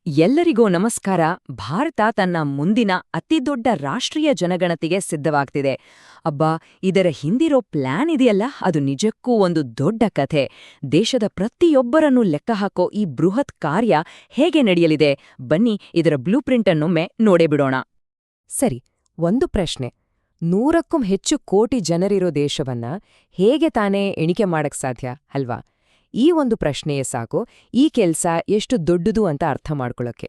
ಎಲ್ಲರಿಗೂ ನಮಸ್ಕಾರ. ಭಾರತ ತನ್ನ ಮುಂದಿನ ಅತಿದೊಡ್ಡ ರಾಷ್ಟ್ರೀಯ ಜನಗಣತಿಗೆ ಸಿದ್ಧವಾಗ್ತಿದೆ. ಅಬ್ಬಾ, ಇದರ ಹಿಂದಿರೋ ಪ್ಲಾನ್ ಇದೆಯಲ್ಲ, ಅದು ನಿಜಕ್ಕೂ ಒಂದು ದೊಡ್ಡ ಕಥೆ. ದೇಶದ ಪ್ರತಿಯೊಬ್ಬರನ್ನೂ ಲೆಕ್ಕಹಾಕೋ ಈ ಬೃಹತ್ ಕಾರ್ಯ ಹೇಗೆ ನಡೆಯಲಿದೆ, ಬನ್ನಿ ಇದರ ಬ್ಲೂಪ್ರಿಂಟ್ ಅನ್ನೊಮ್ಮೆ ನೋಡೇ ಬಿಡೋಣ. ಸರಿ, ಒಂದು ಪ್ರಶ್ನೆ. 100ಕ್ಕೂ ಹೆಚ್ಚು ಕೋಟಿ ಜನರಿರೋ ದೇಶವನ್ನ ಹೇಗೆ ತಾನೇ ಎಣಿಕೆ ಮಾಡಕ್ ಸಾಧ್ಯ ಅಲ್ವಾ? ಈ ಒಂದು ಪ್ರಶ್ನೆಯೇ ಸಾಕು ಈ ಕೆಲ್ಸ ಎಷ್ಟು ದೊಡ್ಡದು ಅಂತ ಅರ್ಥ ಮಾಡ್ಕೊಳ್ಳೋಕೆ.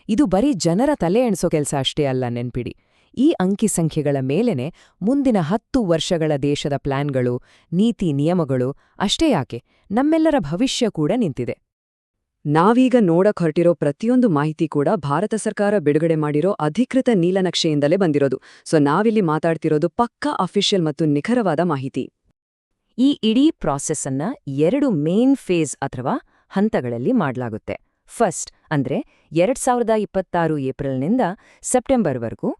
ಇದು ಬರೀ ಜನರ ತಲೆ ಎಣಿಸೋ ಕೆಲ್ಸ ಅಷ್ಟೇ ಅಲ್ಲ, ನೆನ್ಪಿಡಿ. ಈ ಅಂಕಿ ಸಂಖ್ಯೆಗಳ ಮೇಲೆನೆ ಮುಂದಿನ 10 ವರ್ಷಗಳ ದೇಶದ ಪ್ಲಾನ್ಗಳು, ನೀತಿ ನಿಯಮಗಳು ಅಷ್ಟೇ ಯಾಕೆ, ನಮ್ಮೆಲ್ಲರ ಭವಿಷ್ಯ ಕೂಡ ನಿಂತಿದೆ. ನಾವೀಗ ನೋಡಕ್ ಹೊರಟಿರೋ ಪ್ರತಿಯೊಂದು ಮಾಹಿತಿ ಕೂಡ ಭಾರತ ಸರ್ಕಾರ ಬಿಡುಗಡೆ ಮಾಡಿರೋ ಅಧಿಕೃತ ನೀಲನಕ್ಷೆಯಿಂದಲೇ ಬಂದಿರೋದು. ಸೊ ನಾವಿಲ್ಲಿ ಮಾತಾಡ್ತಿರೋದು ಪಕ್ಕಾ ಅಫಿಷಿಯಲ್ ಮತ್ತು ನಿಖರವಾದ ಮಾಹಿತಿ. ಈ ಇಡೀ ಪ್ರಾಸೆಸ್ಸನ್ನ 2 ಮೇನ್ ಫೇಸ್ ಅಥವಾ ಹಂತಗಳಲ್ಲಿ ಮಾಡಲಾಗುತ್ತೆ. ಫಸ್ಟ್ ಅಂದ್ರೆ 2026 ಏಪ್ರಿಲ್ನಿಂದ ಸೆಪ್ಟೆಂಬರ್ವರೆಗೂ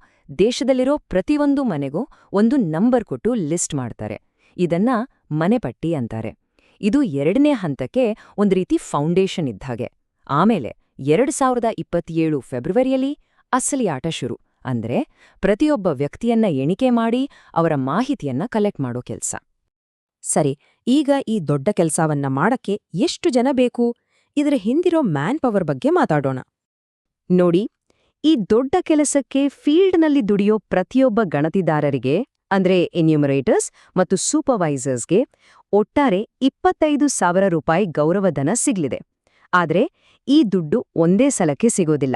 ದೇಶದಲ್ಲಿರೋ ಪ್ರತಿಯೊಂದು ಮನೆಗೂ ಒಂದು ನಂಬರ್ ಕೊಟ್ಟು ಲಿಸ್ಟ್ ಮಾಡ್ತಾರೆ. ಇದನ್ನ ಮನೆಪಟ್ಟಿ ಅಂತಾರೆ. ಇದು 2ನೇ ಹಂತಕ್ಕೆ ಒಂದು ರೀತಿ ಫೌಂಡೇಶನ್ ಇದ್ದಾಗೆ. ಆಮೇಲೆ 2027 ಫೆಬ್ರವರಿಯಲ್ಲಿ ಅಸಲಿ ಆಟ ಶುರು. ಅಂದ್ರೆ ಪ್ರತಿಯೊಬ್ಬ ವ್ಯಕ್ತಿಯನ್ನ ಎಣಿಕೆ ಮಾಡಿ ಅವರ ಮಾಹಿತಿಯನ್ನ ಕಲೆಕ್ಟ್ ಮಾಡೋ ಕೆಲ್ಸ. ಸರಿ, ಈಗ ಈ ದೊಡ್ಡ ಕೆಲ್ಸವನ್ನ ಮಾಡಕ್ಕೆ ಎಷ್ಟು ಜನ ಬೇಕು? ಇದರ ಹಿಂದಿರೋ ಮ್ಯಾನ್ ಪವರ್ ಬಗ್ಗೆ ಮಾತಾಡೋಣ. ನೋಡಿ, ಈ ದೊಡ್ಡ ಕೆಲಸಕ್ಕೆ ಫೀಲ್ಡ್ನಲ್ಲಿ ದುಡಿಯೋ ಪ್ರತಿಯೊಬ್ಬ ಗಣತಿದಾರರಿಗೆ ಅಂದ್ರೆ ಎನ್ಯೂಮರೇಟರ್ಸ್ ಮತ್ತು ಸೂಪರ್ವೈಸರ್ಸ್ಗೆ ಒಟ್ಟಾರೆ 25,000 ರೂಪಾಯಿ ಗೌರವಧನ ಸಿಗ್ಲಿದೆ. ಆದ್ರೆ ಈ ದುಡ್ಡು ಒಂದೇ ಸಲಕ್ಕೆ ಸಿಗೋದಿಲ್ಲ.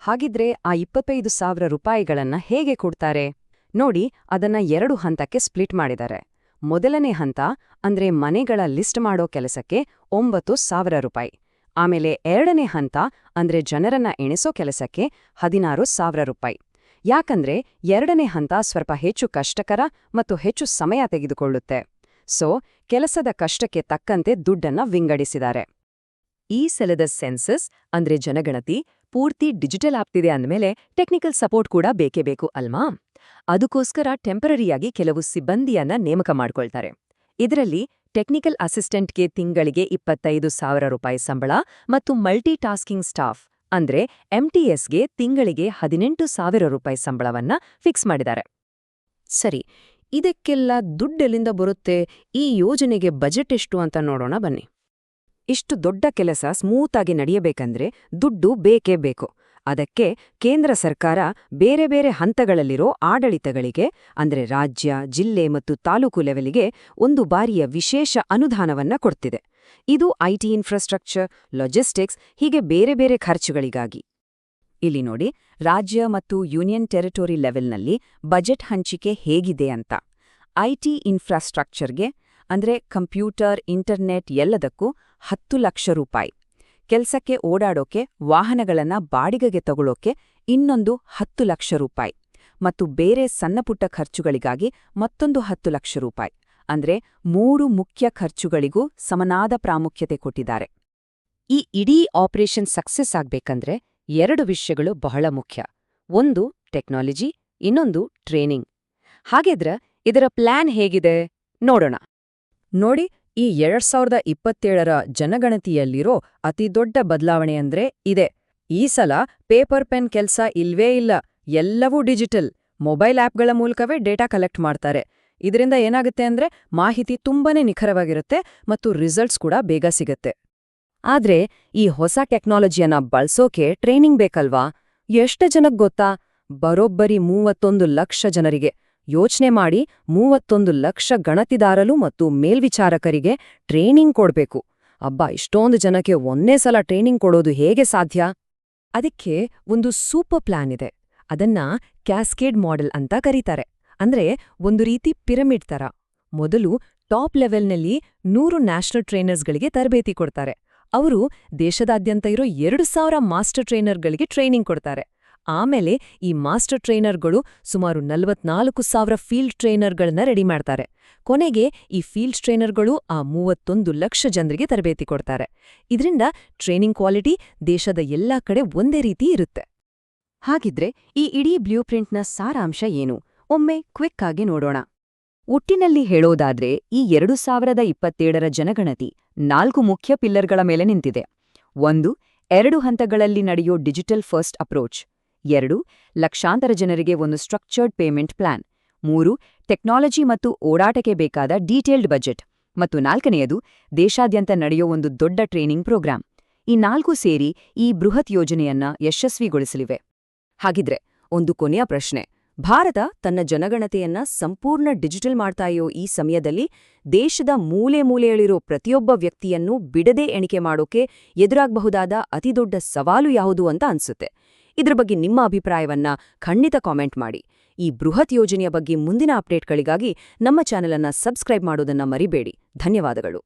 ಹಾಗಿದ್ರೆ ಆ 25,000 ರೂಪಾಯಿಗಳನ್ನ ಹೇಗೆ ಕೊಡ್ತಾರೆ? ನೋಡಿ, ಅದನ್ನ 2 ಹಂತಕ್ಕೆ ಸ್ಪ್ಲಿಟ್ ಮಾಡಿದ್ದಾರೆ. ಮೊದಲನೇ ಹಂತ ಅಂದ್ರೆ ಮನೆಗಳ ಲಿಸ್ಟ್ ಮಾಡೋ ಕೆಲಸಕ್ಕೆ 9,000 ರೂಪಾಯಿ. ಆಮೇಲೆ 2ನೇ ಹಂತ ಅಂದ್ರೆ ಜನರನ್ನ ಎಣಿಸೋ ಕೆಲಸಕ್ಕೆ 16,000 ರೂಪಾಯಿ. ಯಾಕಂದ್ರೆ 2ನೇ ಹಂತ ಸ್ವಲ್ಪ ಹೆಚ್ಚು ಕಷ್ಟಕರ ಮತ್ತು ಹೆಚ್ಚು ಸಮಯ ತೆಗೆದುಕೊಳ್ಳುತ್ತೆ. ಸೊ ಕೆಲಸದ ಕಷ್ಟಕ್ಕೆ ತಕ್ಕಂತೆ ದುಡ್ಡನ್ನ ವಿಂಗಡಿಸಿದ್ದಾರೆ. ಈ ಸಲದ ಸೆನ್ಸಸ್ ಅಂದ್ರೆ ಜನಗಣತಿ ಪೂರ್ತಿ ಡಿಜಿಟಲ್ ಆಗ್ತಿದೆ ಅಂದ್ಮೇಲೆ ಟೆಕ್ನಿಕಲ್ ಸಪೋರ್ಟ್ ಕೂಡ ಬೇಕೇ ಬೇಕು ಅಲ್ವಾ? ಅದಕ್ಕೋಸ್ಕರ ಟೆಂಪರರಿಯಾಗಿ ಕೆಲವು ಸಿಬ್ಬಂದಿಯನ್ನ ನೇಮಕ ಮಾಡ್ಕೊಳ್ತಾರೆ. ಇದರಲ್ಲಿ ಟೆಕ್ನಿಕಲ್ ಅಸಿಸ್ಟೆಂಟ್ಗೆ ತಿಂಗಳಿಗೆ 25,000 ರೂಪಾಯಿ ಸಂಬಳ ಮತ್ತು ಮಲ್ಟಿ ಟಾಸ್ಕಿಂಗ್ ಸ್ಟಾಫ್ ಅಂದ್ರೆ ಎಂಟಿಎಸ್ಗೆ ತಿಂಗಳಿಗೆ 18,000 ರೂಪಾಯಿ ಸಂಬಳವನ್ನ ಫಿಕ್ಸ್ ಮಾಡಿದ್ದಾರೆ. ಸರಿ, ಇದಕ್ಕೆಲ್ಲ ದುಡ್ಡೆಲ್ಲಿಂದ ಬರುತ್ತೆ? ಈ ಯೋಜನೆಗೆ ಬಜೆಟ್ ಎಷ್ಟು ಅಂತ ನೋಡೋಣ ಬನ್ನಿ. ಇಷ್ಟು ದೊಡ್ಡ ಕೆಲಸ ಸ್ಮೂತಾಗಿ ನಡೆಯಬೇಕಂದ್ರೆ ದುಡ್ಡು ಬೇಕೇ ಬೇಕು. ಅದಕ್ಕೆ ಕೇಂದ್ರ ಸರ್ಕಾರ ಬೇರೆ ಬೇರೆ ಹಂತಗಳಲ್ಲಿರೋ ಆಡಳಿತಗಳಿಗೆ ಅಂದ್ರೆ ರಾಜ್ಯ, ಜಿಲ್ಲೆ ಮತ್ತು ತಾಲೂಕು ಲೆವೆಲಿಗೆ ಒಂದು ಬಾರಿಯ ವಿಶೇಷ ಅನುದಾನವನ್ನ ಕೊಡ್ತಿದೆ. ಇದು ಐಟಿ ಇನ್ಫ್ರಾಸ್ಟ್ರಕ್ಚರ್, ಲಾಜಿಸ್ಟಿಕ್ಸ್ ಹೀಗೆ ಬೇರೆ ಬೇರೆ ಖರ್ಚುಗಳಿಗಾಗಿ. ಇಲ್ಲಿ ನೋಡಿ, ರಾಜ್ಯ ಮತ್ತು ಯೂನಿಯನ್ ಟೆರಿಟೋರಿ ಲೆವೆಲ್ನಲ್ಲಿ ಬಜೆಟ್ ಹಂಚಿಕೆ ಹೇಗಿದೆ ಅಂತ. ಐಟಿ ಇನ್ಫ್ರಾಸ್ಟ್ರಕ್ಚರ್ಗೆ ಅಂದ್ರೆ ಕಂಪ್ಯೂಟರ್, ಇಂಟರ್ನೆಟ್ ಎಲ್ಲದಕ್ಕೂ 10 ಲಕ್ಷ ರೂಪಾಯಿ. ಕೆಲ್ಸಕ್ಕೆ ಓಡಾಡೋಕೆ, ವಾಹನಗಳನ್ನ ಬಾಡಿಗೆಗೆ ತಗೊಳ್ಳೋಕೆ ಇನ್ನೊಂದು 10 ಲಕ್ಷ ರೂಪಾಯಿ. ಮತ್ತು ಬೇರೆ ಸಣ್ಣಪುಟ್ಟ ಖರ್ಚುಗಳಿಗಾಗಿ ಮತ್ತೊಂದು 10 ಲಕ್ಷ ರೂಪಾಯಿ. ಅಂದ್ರೆ 3 ಮುಖ್ಯ ಖರ್ಚುಗಳಿಗೂ ಸಮನಾದ ಪ್ರಾಮುಖ್ಯತೆ ಕೊಟ್ಟಿದ್ದಾರೆ. ಈ ಇಡೀ ಆಪರೇಷನ್ ಸಕ್ಸಸ್ ಆಗ್ಬೇಕಂದ್ರೆ 2 ವಿಷಯಗಳು ಬಹಳ ಮುಖ್ಯ. ಒಂದು ಟೆಕ್ನಾಲಜಿ, ಇನ್ನೊಂದು ಟ್ರೈನಿಂಗ್. ಹಾಗಿದ್ರೆ ಇದರ ಪ್ಲಾನ್ ಹೇಗಿದೆ ನೋಡೋಣ. ನೋಡಿ, ಈ 2027ರ ಜನಗಣತಿಯಲ್ಲಿರೋ ಅತಿದೊಡ್ಡ ಬದಲಾವಣೆ ಅಂದ್ರೆ ಇದೆ. ಈ ಸಲ ಪೇಪರ್ ಪೆನ್ ಕೆಲ್ಸ ಇಲ್ವೇ ಇಲ್ಲ, ಎಲ್ಲವೂ ಡಿಜಿಟಲ್. ಮೊಬೈಲ್ ಆಪ್ಗಳ ಮೂಲಕವೇ ಡೇಟಾ ಕಲೆಕ್ಟ್ ಮಾಡ್ತಾರೆ. ಇದರಿಂದ ಏನಾಗುತ್ತೆ ಅಂದ್ರೆ ಮಾಹಿತಿ ತುಂಬಾನೇ ನಿಖರವಾಗಿರುತ್ತೆ ಮತ್ತು ರಿಸಲ್ಟ್ಸ್ ಕೂಡ ಬೇಗ ಸಿಗತ್ತೆ. ಆದ್ರೆ ಈ ಹೊಸ ಟೆಕ್ನಾಲಜಿಯನ್ನ ಬಳಸೋಕೆ ಟ್ರೈನಿಂಗ್ ಬೇಕಲ್ವಾ? ಎಷ್ಟು ಜನಕ್ಕೆ ಗೊತ್ತಾ? ಬರೋಬ್ಬರಿ 31 ಲಕ್ಷ ಜನರಿಗೆ. ಯೋಚನೆ ಮಾಡಿ, 31 ಲಕ್ಷ ಗಣತಿದಾರರು ಮತ್ತು ಮೇಲ್ವಿಚಾರಕರಿಗೆ ಟ್ರೈನಿಂಗ್ ಕೊಡ್ಬೇಕು. ಅಬ್ಬಾ, ಇಷ್ಟೊಂದು ಜನಕ್ಕೆ ಒಂದೇ ಸಲ ಟ್ರೈನಿಂಗ್ ಕೊಡೋದು ಹೇಗೆ ಸಾಧ್ಯ? ಅದಕ್ಕೆ ಒಂದು ಸೂಪರ್ ಪ್ಲಾನ್ ಇದೆ. ಅದನ್ನ ಕ್ಯಾಸ್ಕೇಡ್ ಮಾಡೆಲ್ ಅಂತ ಕರೀತಾರೆ. ಅಂದ್ರೆ ಒಂದು ರೀತಿ ಪಿರಮಿಡ್ ತರ. ಮೊದಲು ಟಾಪ್ ಲೆವೆಲ್ನಲ್ಲಿ 100 ನ್ಯಾಷನಲ್ ಟ್ರೈನರ್ಸ್ಗಳಿಗೆ ತರಬೇತಿ ಕೊಡ್ತಾರೆ. ಅವರು ದೇಶದಾದ್ಯಂತ ಇರೋ 2,000 ಮಾಸ್ಟರ್ ಟ್ರೈನರ್ಗಳಿಗೆ ಟ್ರೈನಿಂಗ್ ಕೊಡ್ತಾರೆ. ಆಮೇಲೆ ಈ ಮಾಸ್ಟರ್ ಟ್ರೈನರ್ಗಳು ಸುಮಾರು 44,000 ಫೀಲ್ಡ್ ಟ್ರೈನರ್ಗಳನ್ನ ರೆಡಿ ಮಾಡ್ತಾರೆ. ಕೊನೆಗೆ ಈ ಫೀಲ್ಡ್ ಟ್ರೈನರ್ಗಳು ಆ 31 ಲಕ್ಷ ಜನರಿಗೆ ತರಬೇತಿ ಕೊಡ್ತಾರೆ. ಇದರಿಂದ ಟ್ರೈನಿಂಗ್ ಕ್ವಾಲಿಟಿ ದೇಶದ ಎಲ್ಲಾ ಕಡೆ ಒಂದೇ ರೀತಿ ಇರುತ್ತೆ. ಹಾಗಿದ್ರೆ ಈ ಇಡೀ ಬ್ಲೂಪ್ರಿಂಟ್ನ ಸಾರಾಂಶ ಏನು? ಒಮ್ಮೆ ಕ್ವಿಕ್ ಆಗಿ ನೋಡೋಣ. ಒಟ್ಟಿನಲ್ಲಿ ಹೇಳೋದಾದ್ರೆ ಈ 2027ರ ಜನಗಣತಿ 4 ಮುಖ್ಯ ಪಿಲ್ಲರ್ಗಳ ಮೇಲೆ ನಿಂತಿದೆ. 1. 2 ಹಂತಗಳಲ್ಲಿ ನಡೆಯೋ ಡಿಜಿಟಲ್ ಫಸ್ಟ್ ಅಪ್ರೋಚ್. 2 ಲಕ್ಷಾಂತರ ಜನರಿಗೆ ಒಂದು ಸ್ಟ್ರಕ್ಚರ್ಡ್ ಪೇಮೆಂಟ್ ಪ್ಲಾನ್. 3 ಟೆಕ್ನಾಲಜಿ ಮತ್ತು ಓಡಾಟಕ್ಕೆ ಬೇಕಾದ ಡೀಟೇಲ್ಡ್ ಬಜೆಟ್. ಮತ್ತು 4ನೆಯದು ದೇಶಾದ್ಯಂತ ನಡೆಯೋ ಒಂದು ದೊಡ್ಡ ಟ್ರೈನಿಂಗ್ ಪ್ರೋಗ್ರಾಂ. ಈ 4 ಸೇರಿ ಈ ಬೃಹತ್ ಯೋಜನೆಯನ್ನ ಯಶಸ್ವಿಗೊಳಿಸಲಿವೆ. ಹಾಗಿದ್ರೆ ಒಂದು ಕೊನೆಯ ಪ್ರಶ್ನೆ. ಭಾರತ ತನ್ನ ಜನಗಣತಿಯನ್ನ ಸಂಪೂರ್ಣ ಡಿಜಿಟಲ್ ಮಾಡ್ತಾಯೋ ಈ ಸಮಯದಲ್ಲಿ ದೇಶದ ಮೂಲೆ ಮೂಲೆಯಲ್ಲಿರೋ ಪ್ರತಿಯೊಬ್ಬ ವ್ಯಕ್ತಿಯನ್ನೂ ಬಿಡದೆ ಎಣಿಕೆ ಮಾಡೋಕೆ ಎದುರಾಗಬಹುದಾದ ಅತಿದೊಡ್ಡ ಸವಾಲು ಯಾವುದು ಅಂತ ಅನ್ಸುತ್ತೆ? ಇದ್ರ ಬಗ್ಗೆ ನಿಮ್ಮ ಅಭಿಪ್ರಾಯವನ್ನ ಖಂಡಿತ ಕಾಮೆಂಟ್ ಮಾಡಿ. ಈ ಬೃಹತ್ ಯೋಜನೆಯ ಬಗ್ಗೆ ಮುಂದಿನ ಅಪ್ಡೇಟ್ಗಳಿಗಾಗಿ ನಮ್ಮ ಚಾನೆಲ್ ಅನ್ನ ಸಬ್ಸ್ಕ್ರೈಬ್ ಮಾಡೋದನ್ನ ಮರಿಬೇಡಿ. ಧನ್ಯವಾದಗಳು.